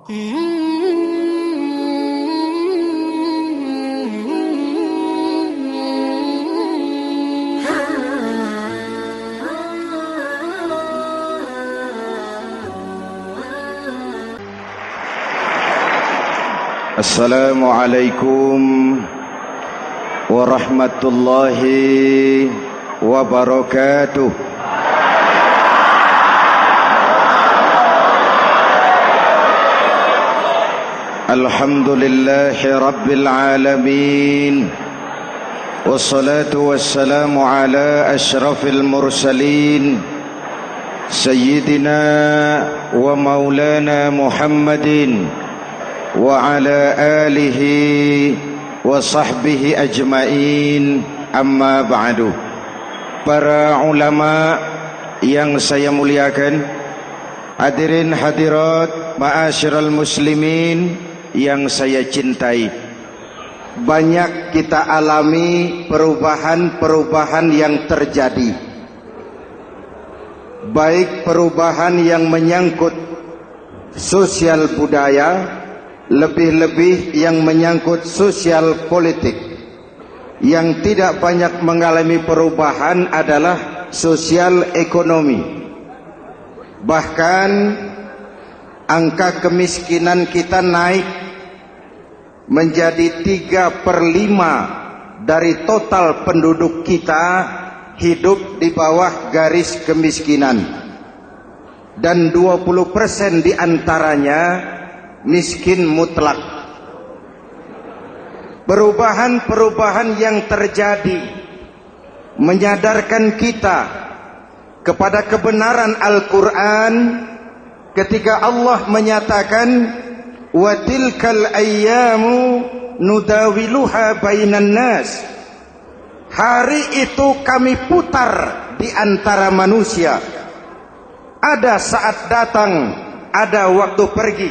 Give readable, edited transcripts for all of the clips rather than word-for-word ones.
Assalamualaikum warahmatullahi wabarakatuh. Alhamdulillahi rabbil alamin. Wassalatu wassalamu ala asyrafil mursalin Sayyidina wa maulana Muhammadin wa ala alihi wa sahbihi ajmain, amma ba'du. Para ulama yang saya muliakan, hadirin hadirat ma'asyiral muslimin yang saya cintai, banyak kita alami perubahan-perubahan yang terjadi, baik perubahan yang menyangkut sosial budaya, lebih-lebih yang menyangkut sosial politik. Yang tidak banyak mengalami perubahan adalah sosial ekonomi. Bahkan angka kemiskinan kita naik menjadi 3/5 dari total penduduk kita hidup di bawah garis kemiskinan, dan 20% diantaranya miskin mutlak. Perubahan-perubahan yang terjadi menyadarkan kita kepada kebenaran Al-Quran ketika Allah menyatakan wa tilkal ayyamu nudawiluha bainan nas. Hari itu kami putar di antara manusia. Ada saat datang, ada waktu pergi.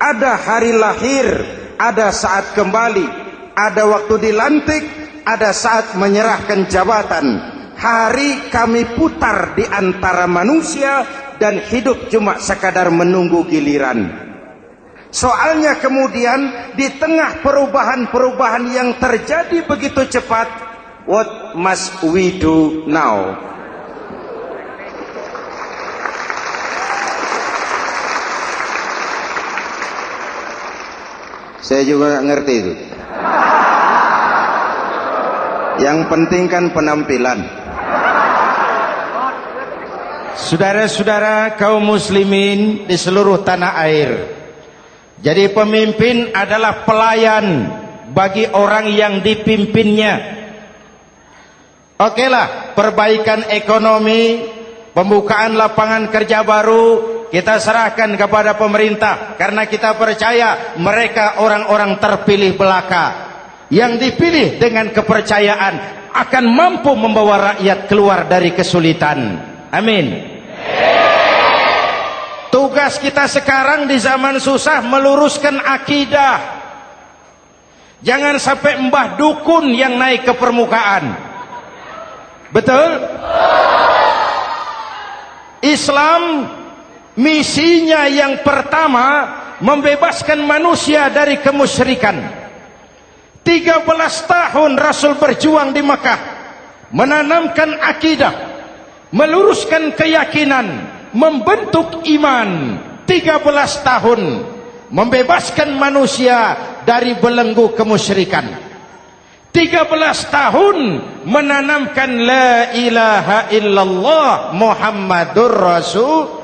Ada hari lahir, ada saat kembali, ada waktu dilantik, ada saat menyerahkan jabatan. Hari kami putar di antara manusia dan hidup cuma sekadar menunggu giliran. Soalnya kemudian di tengah perubahan-perubahan yang terjadi begitu cepat, what must we do now? Saya juga nggak ngerti itu. Yang penting kan penampilan. Saudara-saudara kaum muslimin di seluruh tanah air, jadi pemimpin adalah pelayan bagi orang yang dipimpinnya. Okelah, perbaikan ekonomi, pembukaan lapangan kerja baru kita serahkan kepada pemerintah, karena kita percaya mereka orang-orang terpilih belaka yang dipilih dengan kepercayaan akan mampu membawa rakyat keluar dari kesulitan. Amin. Tugas kita sekarang di zaman susah meluruskan akidah. Jangan sampai mbah dukun yang naik ke permukaan. Betul? Islam misinya yang pertama membebaskan manusia dari kemusyrikan. 13 tahun Rasul berjuang di Mekah, menanamkan akidah, meluruskan keyakinan, membentuk iman. 13 tahun membebaskan manusia dari belenggu kemusyrikan. 13 tahun menanamkan la ilaha illallah Muhammadur Rasul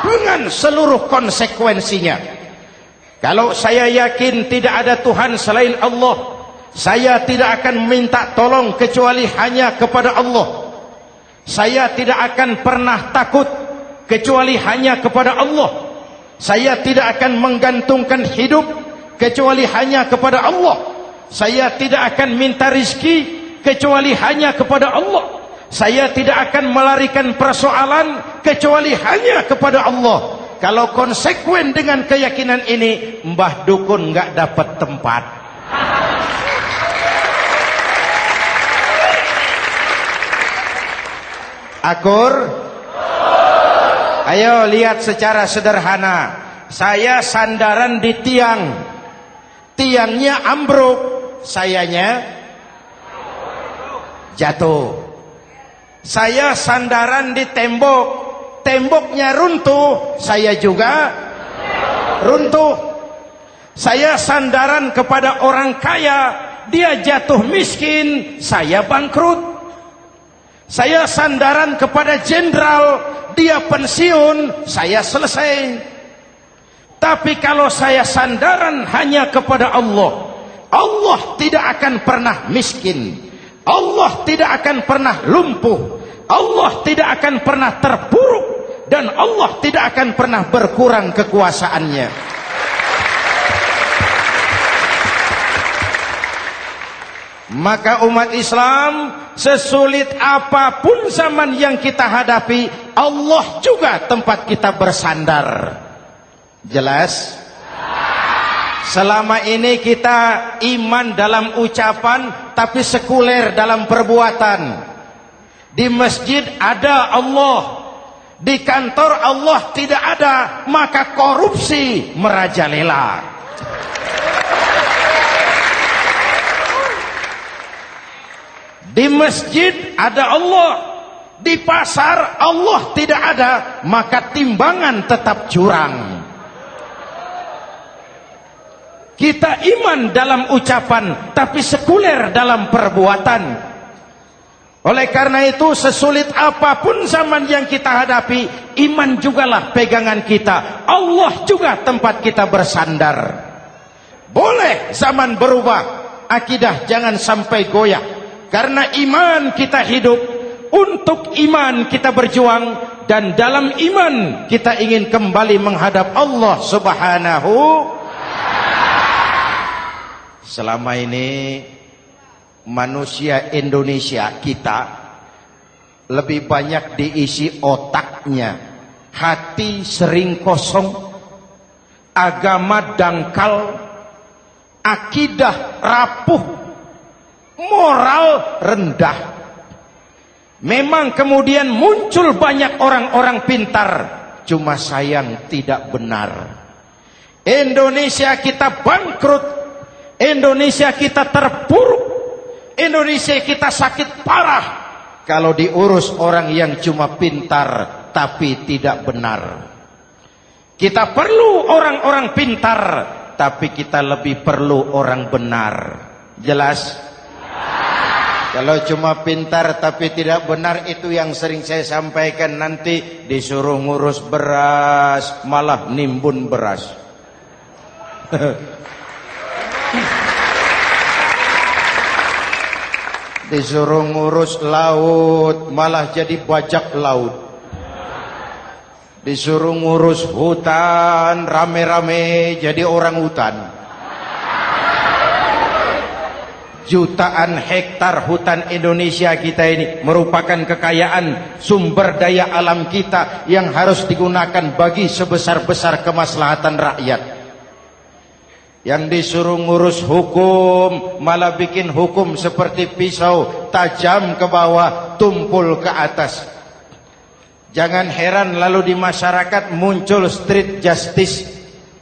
dengan seluruh konsekuensinya. Kalau saya yakin tidak ada Tuhan selain Allah, saya tidak akan meminta tolong kecuali hanya kepada Allah. Saya tidak akan pernah takut kecuali hanya kepada Allah. Saya tidak akan menggantungkan hidup kecuali hanya kepada Allah. Saya tidak akan minta rizki kecuali hanya kepada Allah. Saya tidak akan melarikan persoalan kecuali hanya kepada Allah. Kalau konsekuen dengan keyakinan ini, mbah dukun nggak dapat tempat. Akur? Ayo lihat secara sederhana. saya sandaran di tiang, tiangnya ambruk, sayanya jatuh. Saya sandaran di tembok, temboknya runtuh, saya juga runtuh. Saya sandaran kepada orang kaya, dia jatuh miskin, saya bangkrut. Saya sandaran kepada jenderal, dia pensiun, saya selesai. Tapi kalau saya sandaran hanya kepada Allah, Allah tidak akan pernah miskin, Allah tidak akan pernah lumpuh, Allah tidak akan pernah terpuruk, dan Allah tidak akan pernah berkurang kekuasaannya. Maka umat Islam, sesulit apapun zaman yang kita hadapi, Allah juga tempat kita bersandar. Jelas? Selama ini kita iman dalam ucapan, tapi sekuler dalam perbuatan. Di masjid ada Allah, di kantor Allah tidak ada, maka korupsi merajalela. Di masjid ada Allah, di pasar Allah tidak ada, maka timbangan tetap curang. Kita iman dalam ucapan, tapi sekuler dalam perbuatan. Oleh karena itu, sesulit apapun zaman yang kita hadapi, iman jugalah pegangan kita. Allah juga tempat kita bersandar. Boleh zaman berubah, akidah jangan sampai goyah. Karena iman kita hidup, untuk iman kita berjuang, dan dalam iman kita ingin kembali menghadap Allah Subhanahu. Selama ini manusia Indonesia kita lebih banyak diisi otaknya, hati sering kosong, agama dangkal, akidah rapuh, moral rendah. Memang kemudian muncul banyak orang-orang pintar, cuma sayang tidak benar. Indonesia kita bangkrut, Indonesia kita terpuruk, Indonesia kita sakit parah kalau diurus orang yang cuma pintar tapi tidak benar. Kita perlu orang-orang pintar, tapi kita lebih perlu orang benar. Jelas? Kalau cuma pintar tapi tidak benar, itu yang sering saya sampaikan, nanti disuruh ngurus beras malah nimbun beras. Disuruh ngurus laut malah jadi bajak laut. Disuruh ngurus hutan rame-rame jadi orang hutan. Jutaan hektar hutan Indonesia kita ini merupakan kekayaan sumber daya alam kita yang harus digunakan bagi sebesar-besar kemaslahatan rakyat. Yang disuruh ngurus hukum malah bikin hukum seperti pisau, tajam ke bawah, tumpul ke atas. Jangan heran lalu di masyarakat muncul street justice,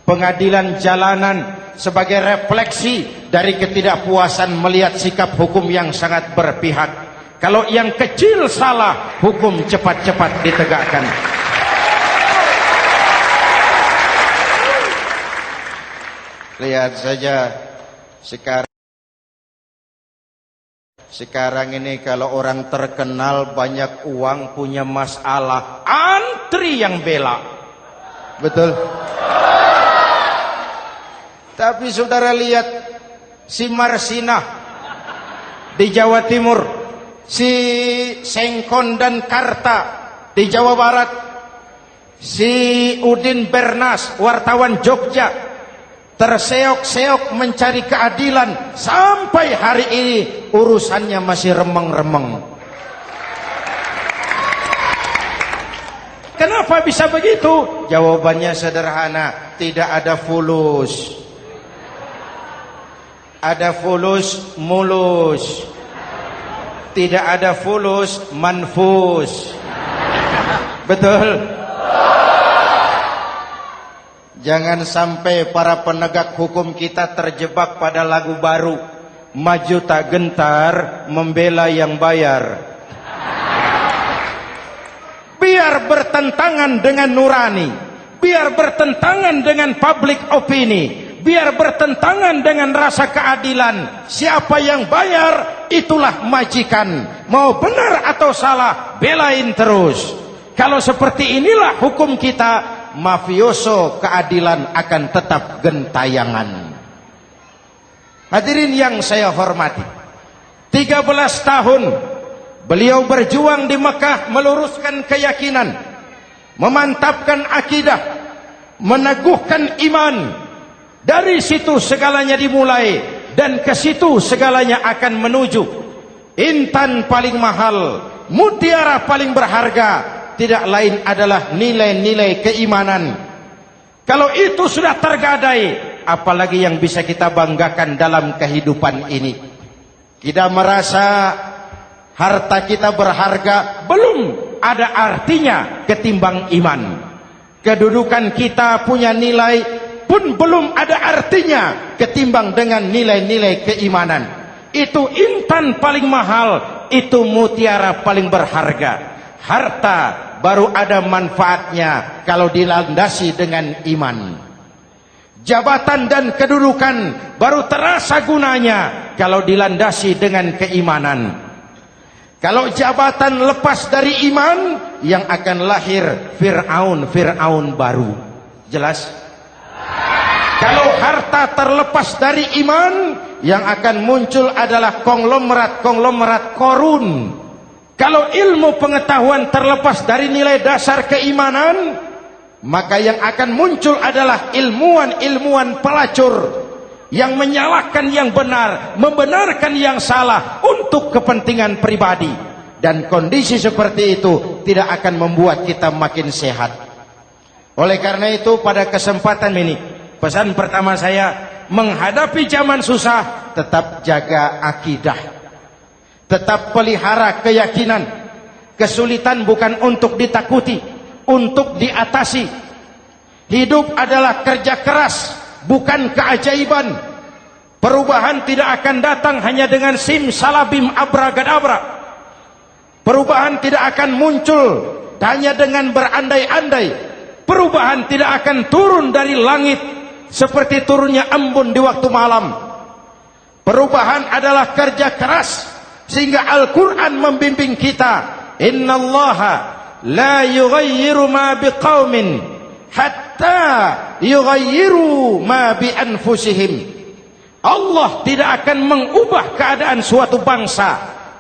pengadilan jalanan, sebagai refleksi dari ketidakpuasan melihat sikap hukum yang sangat berpihak. Kalau yang kecil salah, hukum cepat-cepat ditegakkan. Lihat saja sekarang ini kalau orang terkenal banyak uang punya masalah, antri yang bela. Betul? Tapi saudara lihat si Marsinah di Jawa Timur, si Sengkon dan Karta di Jawa Barat, si Udin Bernas wartawan Jogja terseok-seok mencari keadilan, sampai hari ini urusannya masih remeng-remeng. Kenapa bisa begitu? Jawabannya sederhana, tidak ada fulus. Ada fulus mulus, tidak ada fulus manfus. Betul? Jangan sampai para penegak hukum kita terjebak pada lagu baru, maju tak gentar membela yang bayar. Biar bertentangan dengan nurani, biar bertentangan dengan public opini, biar bertentangan dengan rasa keadilan. Siapa yang bayar, itulah majikan. Mau benar atau salah, belain terus. Kalau seperti inilah hukum kita, mafioso keadilan akan tetap gentayangan. Hadirin yang saya hormati, 13 tahun beliau berjuang di Mekah, meluruskan keyakinan, memantapkan akidah, meneguhkan iman. Dari situ segalanya dimulai, dan ke situ segalanya akan menuju. Intan paling mahal, mutiara paling berharga, tidak lain adalah nilai-nilai keimanan. Kalau itu sudah tergadai, apalagi yang bisa kita banggakan dalam kehidupan ini? Kita merasa harta kita berharga, belum ada artinya ketimbang iman. Kedudukan kita punya nilai pun belum ada artinya ketimbang dengan nilai-nilai keimanan. Itu intan paling mahal, itu mutiara paling berharga. Harta baru ada manfaatnya kalau dilandasi dengan iman. Jabatan dan kedudukan baru terasa gunanya kalau dilandasi dengan keimanan. Kalau jabatan lepas dari iman, yang akan lahir Fir'aun baru. Jelas? Kalau harta terlepas dari iman, yang akan muncul adalah konglomerat Korun. Kalau ilmu pengetahuan terlepas dari nilai dasar keimanan, maka yang akan muncul adalah ilmuwan pelacur yang menyalahkan yang benar, membenarkan yang salah untuk kepentingan pribadi. Dan kondisi seperti itu tidak akan membuat kita makin sehat. Oleh karena itu, pada kesempatan ini, pesan pertama saya, menghadapi zaman susah, tetap jaga akidah. Tetap pelihara keyakinan. Kesulitan bukan untuk ditakuti, untuk diatasi. Hidup adalah kerja keras, bukan keajaiban. Perubahan tidak akan datang hanya dengan simsalabim abragadabra. Perubahan tidak akan muncul hanya dengan berandai-andai. Perubahan tidak akan turun dari langit seperti turunnya embun di waktu malam. Perubahan adalah kerja keras. Sehingga Al-Quran membimbing kita, innallaha la yughayyiru ma biqaumin hatta yughayyiru ma bi anfusihim. Allah tidak akan mengubah keadaan suatu bangsa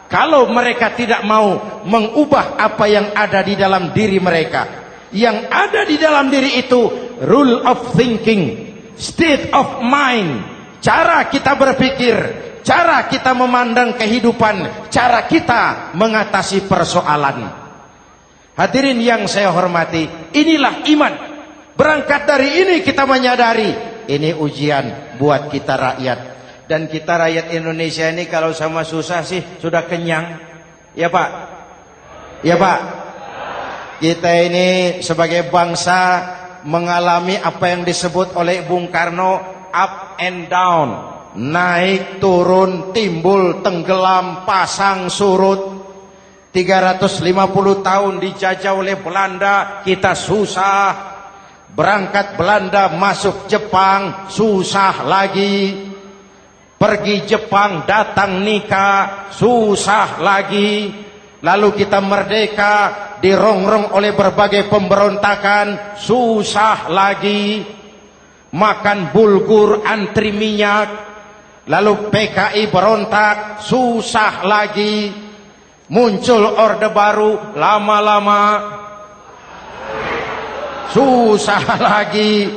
kalau mereka tidak mau mengubah apa yang ada di dalam diri mereka. Yang ada di dalam diri itu rule of thinking, state of mind, cara kita berpikir, cara kita memandang kehidupan, cara kita mengatasi persoalan. Hadirin yang saya hormati, inilah iman. Berangkat dari ini kita menyadari, ini ujian buat kita rakyat. Dan kita rakyat Indonesia ini kalau sama susah sih sudah kenyang. Ya Pak? Ya Pak? Kita ini sebagai bangsa mengalami apa yang disebut oleh Bung Karno up and down. Naik, turun, timbul, tenggelam, pasang, surut. 350 tahun dijajah oleh Belanda, kita susah. Berangkat Belanda masuk Jepang, susah lagi. Pergi Jepang, datang nikah, susah lagi. Lalu kita merdeka, dirongrong oleh berbagai pemberontakan, susah lagi. Makan bulgur, antri minyak. Lalu PKI berontak, susah lagi. Muncul orde baru, lama-lama susah lagi.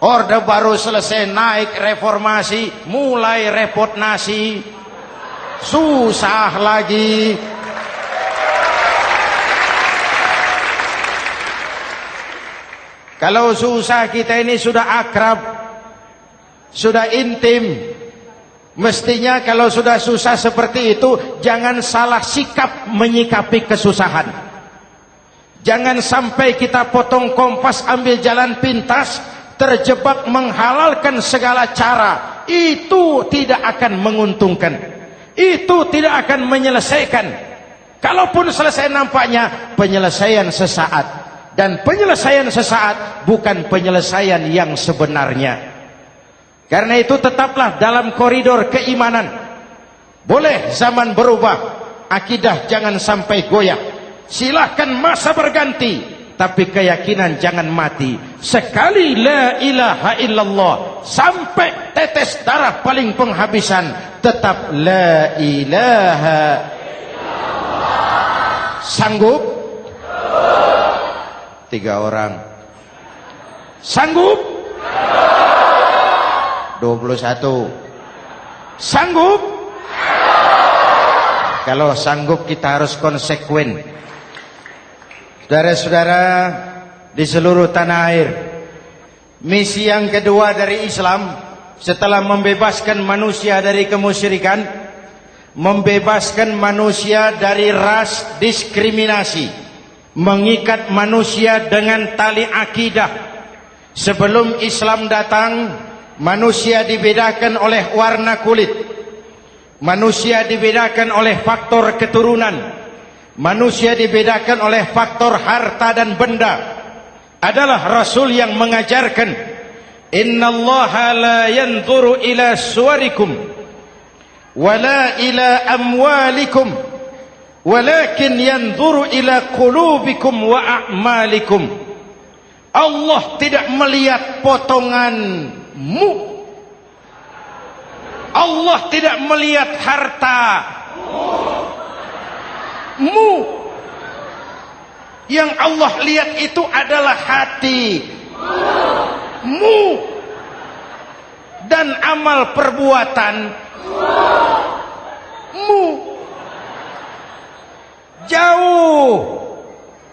Orde baru selesai, naik reformasi, mulai repot nasi, susah lagi. Kalau susah kita ini sudah akrab, sudah intim. Mestinya kalau sudah susah seperti itu, jangan salah sikap menyikapi kesusahan. Jangan sampai kita potong kompas, ambil jalan pintas, terjebak menghalalkan segala cara. Itu tidak akan menguntungkan. Itu tidak akan menyelesaikan. Kalaupun selesai nampaknya penyelesaian sesaat. Dan penyelesaian sesaat bukan penyelesaian yang sebenarnya. Karena itu tetaplah dalam koridor keimanan. Boleh zaman berubah, akidah jangan sampai goyah. Silahkan masa berganti, tapi keyakinan jangan mati. Sekali la ilaha illallah, sampai tetes darah paling penghabisan, tetap la ilaha illallah. Sanggup? 3 orang. Sanggup? 21. Sanggup? Kalau sanggup kita harus konsekuen. Saudara-saudara di seluruh tanah air, misi yang kedua dari Islam setelah membebaskan manusia dari kemusyrikan, membebaskan manusia dari ras diskriminasi, mengikat manusia dengan tali akidah. Sebelum Islam datang, manusia dibedakan oleh warna kulit, manusia dibedakan oleh faktor keturunan, manusia dibedakan oleh faktor harta dan benda. Adalah Rasul yang mengajarkan, innallaha la yanzuru ila suwarikum wala ila amwalikum walakin yanzuru ila qulubikum wa a'malikum. Allah tidak melihat potonganmu, Allah tidak melihat hartamu. Yang Allah lihat itu adalah hatimu dan amal perbuatanmu. Jauh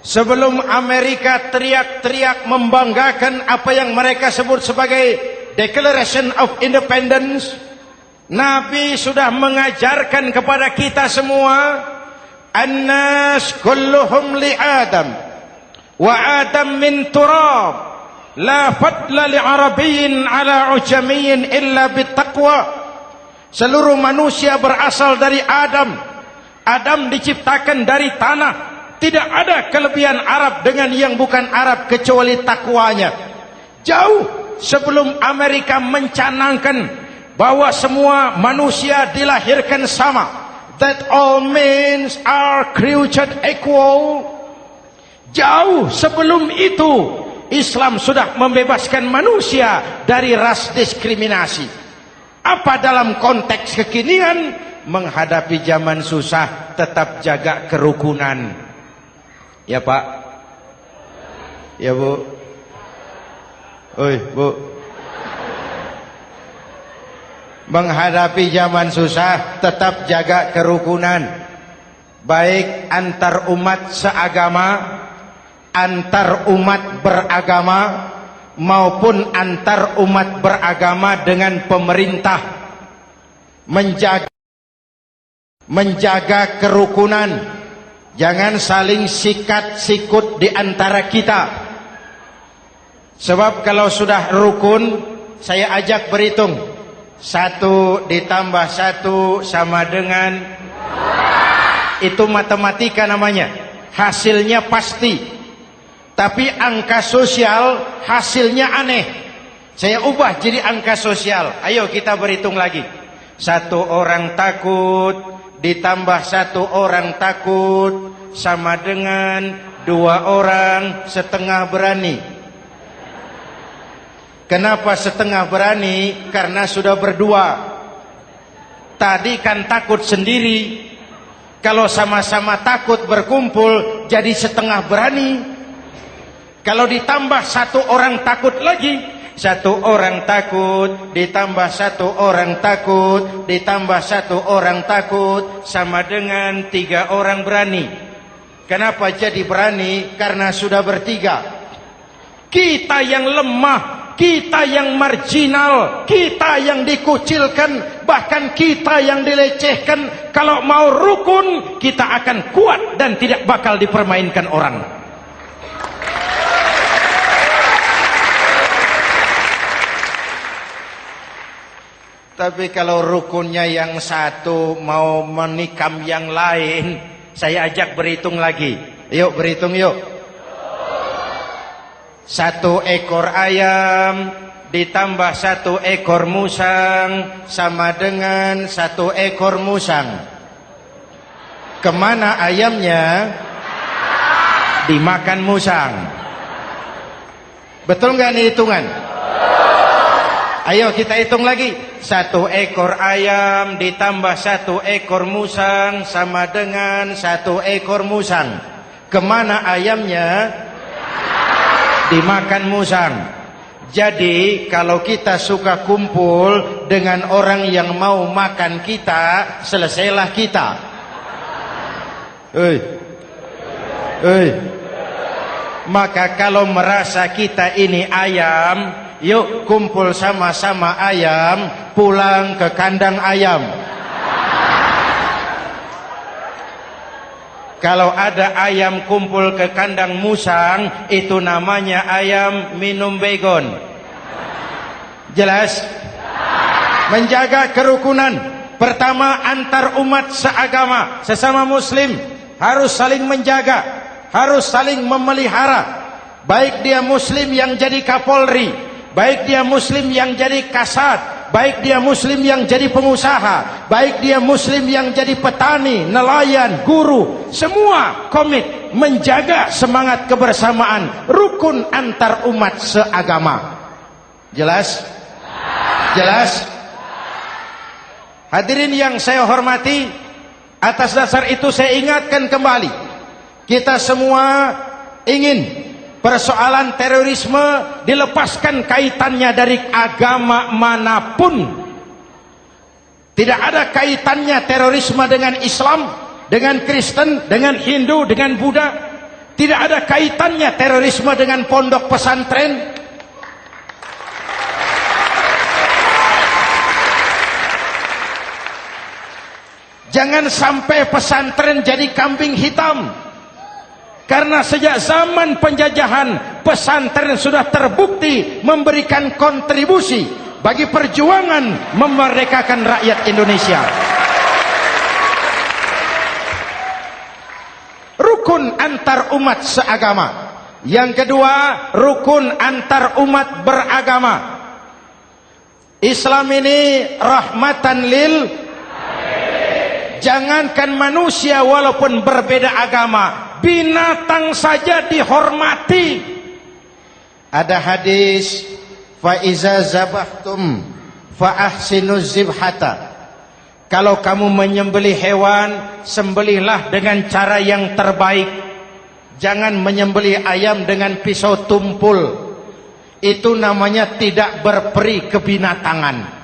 sebelum Amerika teriak-teriak membanggakan apa yang mereka sebut sebagai Declaration of Independence, Nabi sudah mengajarkan kepada kita semua, An-nas kulluhum li Adam wa Adam min turab la fadla li Arabiyyin ala ujamiyyin illa bittaqwa. Seluruh manusia berasal dari Adam. Adam diciptakan dari tanah. Tidak ada kelebihan Arab dengan yang bukan Arab kecuali takwanya. Jauh sebelum Amerika mencanangkan bahwa semua manusia dilahirkan sama, that all men are created equal. Jauh sebelum itu Islam sudah membebaskan manusia dari ras diskriminasi. Apa dalam konteks kekinian menghadapi zaman susah tetap jaga kerukunan? Ya Pak? Ya Bu? Oi Bu? Menghadapi zaman susah tetap jaga kerukunan, baik antar umat seagama, antar umat beragama, maupun antar umat beragama dengan pemerintah. Menjaga kerukunan, jangan saling sikat sikut di antara kita. Sebab kalau sudah rukun, saya ajak berhitung. 1 ditambah 1 sama dengan, itu matematika namanya, hasilnya pasti. Tapi angka sosial hasilnya aneh. Saya ubah jadi angka sosial. Ayo kita berhitung lagi. 1 orang takut ditambah 1 orang takut sama dengan 2 orang setengah berani. Kenapa setengah berani? Karena sudah berdua. Tadi kan takut sendiri. Kalau sama-sama takut berkumpul jadi setengah berani. Kalau ditambah 1 orang takut lagi, 1 orang takut ditambah 1 orang takut ditambah 1 orang takut sama dengan 3 orang berani. Kenapa jadi berani? Karena sudah bertiga. Kita yang lemah, kita yang marginal, kita yang dikucilkan, bahkan kita yang dilecehkan, kalau mau rukun kita akan kuat dan tidak bakal dipermainkan orang. Tapi kalau rukunnya yang satu mau menikam yang lain, saya ajak berhitung lagi. Yuk berhitung yuk. 1 ekor ayam ditambah 1 ekor musang sama dengan 1 ekor musang. Kemana ayamnya? Dimakan musang. Betul nggak nih hitungan? Ayo kita hitung lagi. 1 ekor ayam ditambah 1 ekor musang sama dengan 1 ekor musang. Kemana ayamnya? Dimakan musang. Jadi kalau kita suka kumpul dengan orang yang mau makan kita, selesailah kita. Maka kalau merasa kita ini ayam, yuk kumpul sama-sama ayam, pulang ke kandang ayam. Kalau ada ayam kumpul ke kandang musang, itu namanya ayam minum baygon. Jelas? Menjaga kerukunan. Pertama, antar umat seagama, sesama muslim harus saling menjaga, harus saling memelihara. Baik dia muslim yang jadi kapolri, baik dia muslim yang jadi kasat, baik dia muslim yang jadi pengusaha, baik dia muslim yang jadi petani, nelayan, guru, semua komit menjaga semangat kebersamaan, rukun antar umat seagama. Jelas? Jelas? Hadirin yang saya hormati, atas dasar itu saya ingatkan kembali, kita semua ingin persoalan terorisme dilepaskan kaitannya dari agama manapun. Tidak ada kaitannya terorisme dengan Islam, dengan Kristen, dengan Hindu, dengan Buddha. Tidak ada kaitannya terorisme dengan pondok pesantren. Jangan sampai pesantren jadi kambing hitam. Karena sejak zaman penjajahan, pesantren sudah terbukti memberikan kontribusi bagi perjuangan memerdekakan rakyat Indonesia. Rukun antar umat seagama. Yang kedua, rukun antar umat beragama. Islam ini rahmatan lil. Jangankan manusia walaupun berbeda agama, binatang saja dihormati. Ada hadis, fa iza zabahtum fa ahsinuz zibhata. Kalau kamu menyembelih hewan, sembelihlah dengan cara yang terbaik. Jangan menyembelih ayam dengan pisau tumpul. Itu namanya tidak berperi kebinatangan.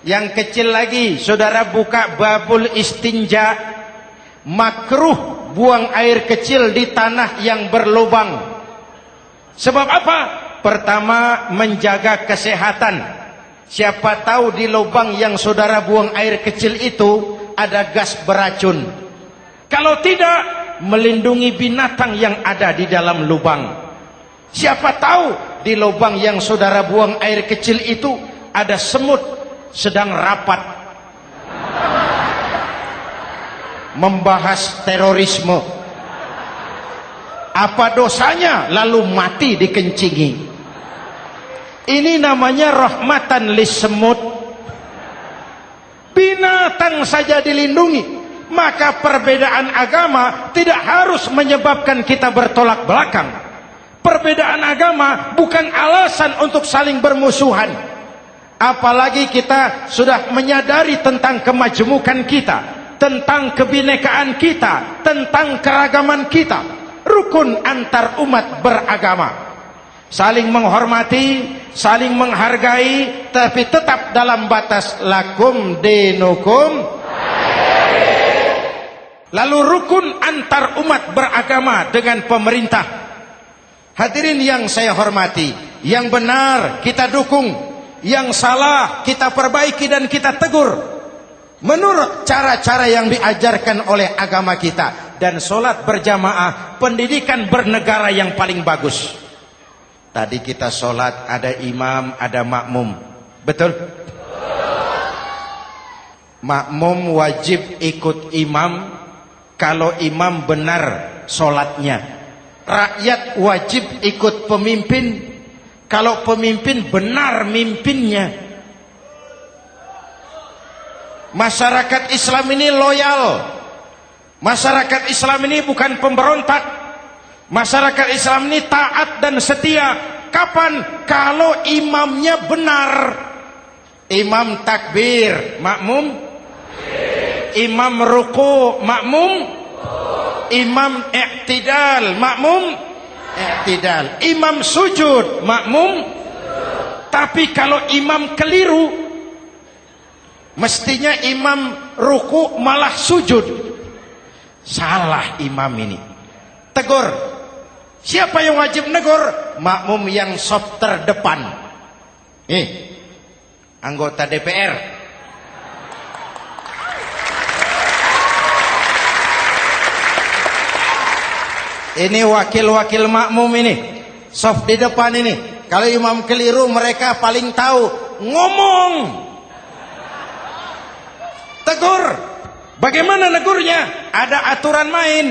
Yang kecil lagi, saudara buka babul istinja, makruh buang air kecil di tanah yang berlubang. Sebab apa? Pertama, menjaga kesehatan. Siapa tahu di lubang yang saudara buang air kecil itu ada gas beracun. Kalau tidak, melindungi binatang yang ada di dalam lubang. Siapa tahu di lubang yang saudara buang air kecil itu ada semut sedang rapat membahas terorisme. Apa dosanya lalu mati dikencingi? Ini namanya rahmatan lis semut. Binatang saja dilindungi. Maka perbedaan agama tidak harus menyebabkan kita bertolak belakang. Perbedaan agama bukan alasan untuk saling bermusuhan. Apalagi kita sudah menyadari tentang kemajemukan kita, tentang kebinekaan kita, tentang keragaman kita. Rukun antar umat beragama. Saling menghormati, saling menghargai, tapi tetap dalam batas lakum dinukum. Lalu rukun antar umat beragama dengan pemerintah. Hadirin yang saya hormati, yang benar kita dukung, yang salah kita perbaiki dan kita tegur menurut cara-cara yang diajarkan oleh agama kita. Dan sholat berjamaah, pendidikan bernegara yang paling bagus. Tadi kita sholat ada imam, ada makmum, betul? makmum wajib ikut imam kalau imam benar sholatnya. Rakyat wajib ikut pemimpin kalau pemimpin benar mimpinnya. Masyarakat Islam ini loyal. Masyarakat Islam ini bukan pemberontak. Masyarakat Islam ini taat dan setia. Kapan? Kalau imamnya benar. Imam takbir, makmum. Imam ruku, makmum. Imam i'tidal, makmum. I'tidal. Imam sujud, makmum. Tapi kalau imam keliru, mestinya imam ruku malah sujud. Salah imam ini. Tegur. Siapa yang wajib negur? Makmum yang saf terdepan. Anggota DPR. Ini wakil-wakil makmum ini, saf di depan ini. Kalau imam keliru mereka paling tahu. Ngomong. Tegur. Bagaimana negurnya? Ada aturan main.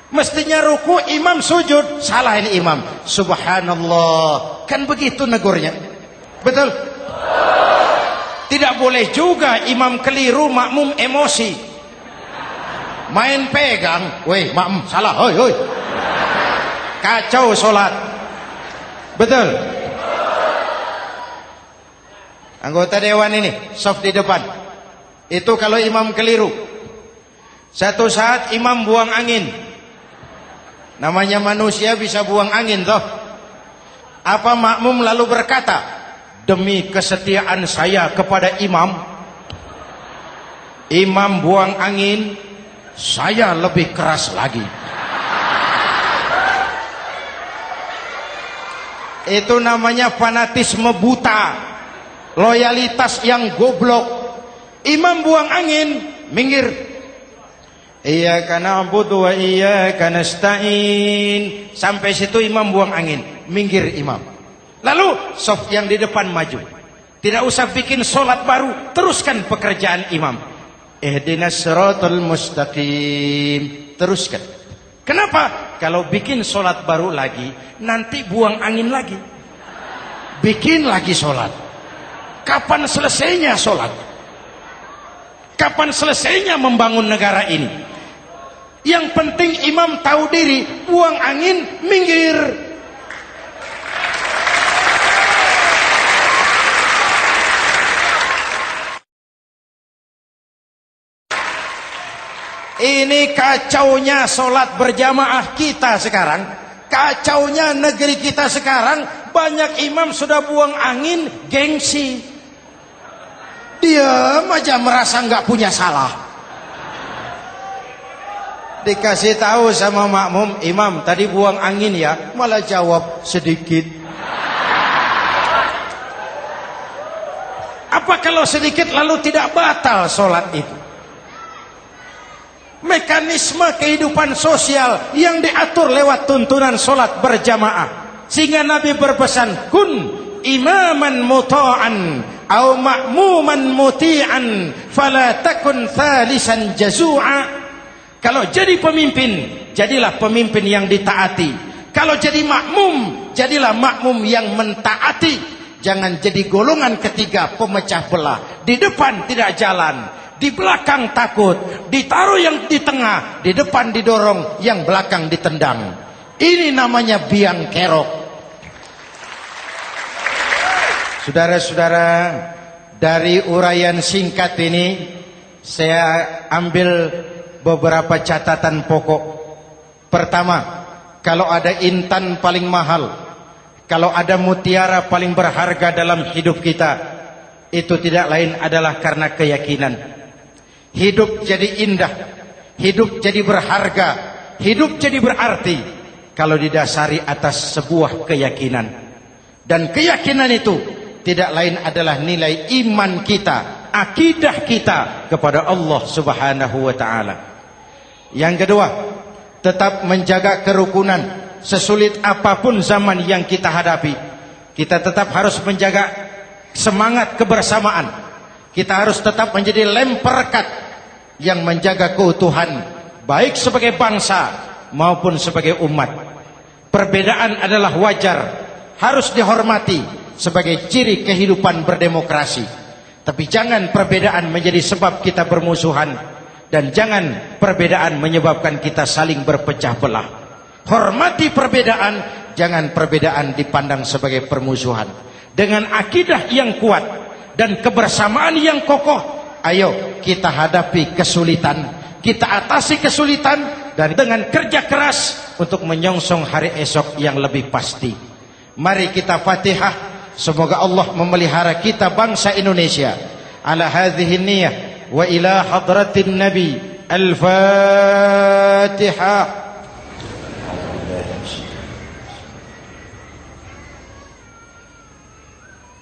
Mestinya ruku, imam sujud. Salah ini imam. Subhanallah. Kan begitu negurnya. Betul? Tidak boleh juga imam keliru, makmum emosi. Main pegang. Weh, makmum salah. Hoi, hoi. Kacau sholat. Betul? Anggota dewan ini, saf di depan. Itu kalau imam keliru. Satu saat imam buang angin. Namanya manusia bisa buang angin toh. Apa makmum lalu berkata, demi kesetiaan saya kepada imam, imam buang angin, saya lebih keras lagi. Itu namanya fanatisme buta, loyalitas yang goblok. Imam buang angin, minggir. Iyyaka na'budu wa iyyaka nasta'in. Sampai situ imam buang angin, minggir imam. Lalu saf yang di depan maju. Tidak usah bikin solat baru, teruskan pekerjaan imam. Ihdinas siratal mustaqim. Teruskan. Kenapa? Kalau bikin solat baru lagi, nanti buang angin lagi. Bikin lagi solat. Kapan selesainya solat? Kapan selesainya membangun negara ini? Yang penting imam tahu diri, buang angin, minggir. Ini kacaunya solat berjamaah kita sekarang. Kacaunya negeri kita sekarang. Banyak imam sudah buang angin, gengsi. Dia aja merasa nggak punya salah. Dikasih tahu sama makmum, imam tadi buang angin ya, malah jawab sedikit. Apa kalau sedikit lalu tidak batal solat itu? Mekanisme kehidupan sosial yang diatur lewat tuntunan solat berjamaah. Sehingga Nabi berpesan, kun imaman muta'an au ma'muman muti'an fala takun thalisan jazu'a. Kalau jadi pemimpin, jadilah pemimpin yang ditaati. Kalau jadi makmum, jadilah makmum yang mentaati. Jangan jadi golongan ketiga pemecah belah. Di depan tidak jalan, di belakang takut, ditaruh yang di tengah, di depan didorong, yang belakang ditendang. Ini namanya biang kerok. Saudara-saudara, dari uraian singkat ini saya ambil beberapa catatan pokok. Pertama, kalau ada intan paling mahal, kalau ada mutiara paling berharga dalam hidup kita, itu tidak lain adalah karena keyakinan. Hidup jadi indah, hidup jadi berharga, hidup jadi berarti kalau didasari atas sebuah keyakinan. Dan keyakinan itu tidak lain adalah nilai iman kita, akidah kita kepada Allah Subhanahu wa taala. Yang kedua, tetap menjaga kerukunan. Sesulit apapun zaman yang kita hadapi, kita tetap harus menjaga semangat kebersamaan. Kita harus tetap menjadi lem perekat yang menjaga keutuhan, baik sebagai bangsa maupun sebagai umat. Perbedaan adalah wajar, harus dihormati sebagai ciri kehidupan berdemokrasi. Tapi jangan perbedaan menjadi sebab kita bermusuhan, dan jangan perbedaan menyebabkan kita saling berpecah belah. Hormati perbedaan, jangan perbedaan dipandang sebagai permusuhan. Dengan akidah yang kuat dan kebersamaan yang kokoh, ayo kita hadapi kesulitan, kita atasi kesulitan, dan dengan kerja keras untuk menyongsong hari esok yang lebih pasti. Mari kita Fatihah, semoga Allah memelihara kita bangsa Indonesia. Ala hadhihi niyah wa ila hadratin Nabi. Al-Fatihah.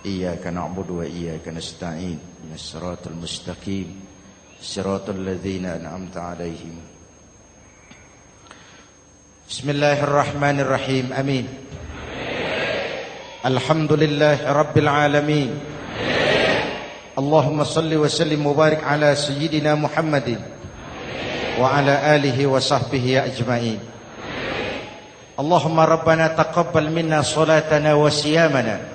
إياك نعبد وإياك نستعين من الصراط المستقيم صراط الذين أنعمت عليهم. بسم الله الرحمن الرحيم. آمين. الحمد لله رب العالمين. اللهم صل وسلم وبارك على سيدنا محمد وعلى آله وصحبه أجمعين. اللهم ربنا تقبل منا صلاتنا وصيامنا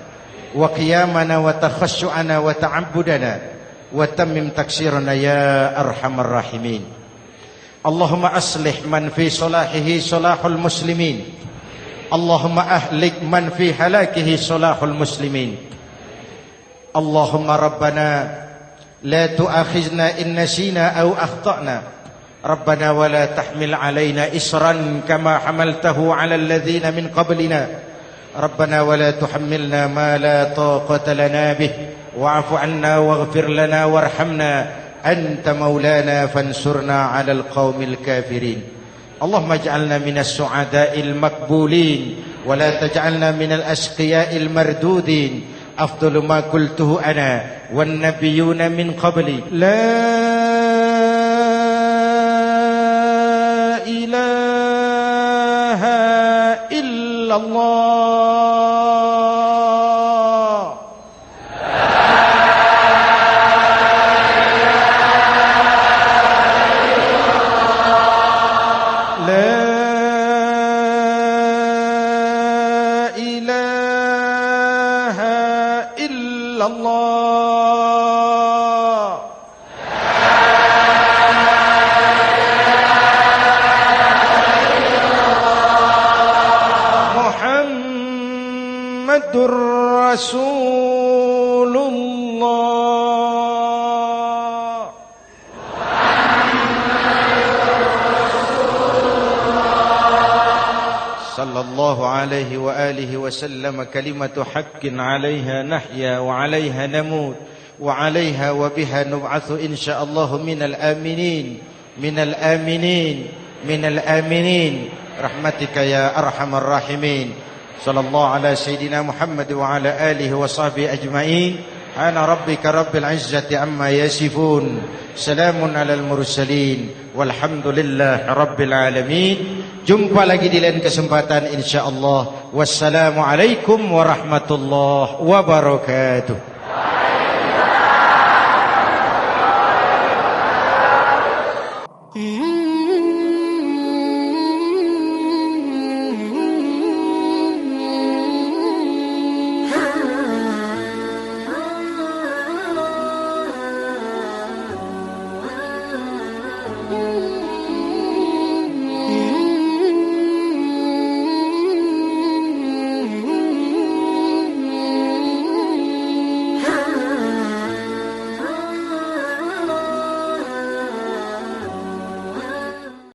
وقيامنا وتخشعنا وتعبدنا وتمم تقصيرنا يا أرحم الراحمين. اللهم أصلح من في صلاحه صلاح المسلمين، اللهم أهلك من في هلاكه صلاح المسلمين. اللهم ربنا لا تؤاخذنا إن نسينا أو أخطأنا، ربنا ولا تحمل علينا إصرا كما حملته على الذين من قبلنا، ربنا ولا تحملنا ما لا طاقة لنا به، واعف عنا واغفر لنا وارحمنا، أنت مولانا فانصرنا على القوم الكافرين. اللهم اجعلنا من السعداء المقبولين ولا تجعلنا من الأشقياء المردودين. أفضل ما قلته أنا والنبيون من قبلي لا إله إلا الله. Rasulullah sallallahu alaihi wa alihi wasallam. Kalimatu haqqin 'alaiha nahya wa 'alaiha namut wa 'alaiha wa biha nub'atsu insyaallah minal aminin minal aminin minal aminin rahmatika ya arhamar rahimin. Sallallahu ala Sayyidina Muhammad wa ala alihi wa sahbihi ajma'in. Ana rabbika rabbil izzati amma yasifun. Salamun alal mursalin. Walhamdulillah rabbil alamin. Jumpa lagi di lain kesempatan insyaallah. Wassalamualaikum warahmatullahi wabarakatuh.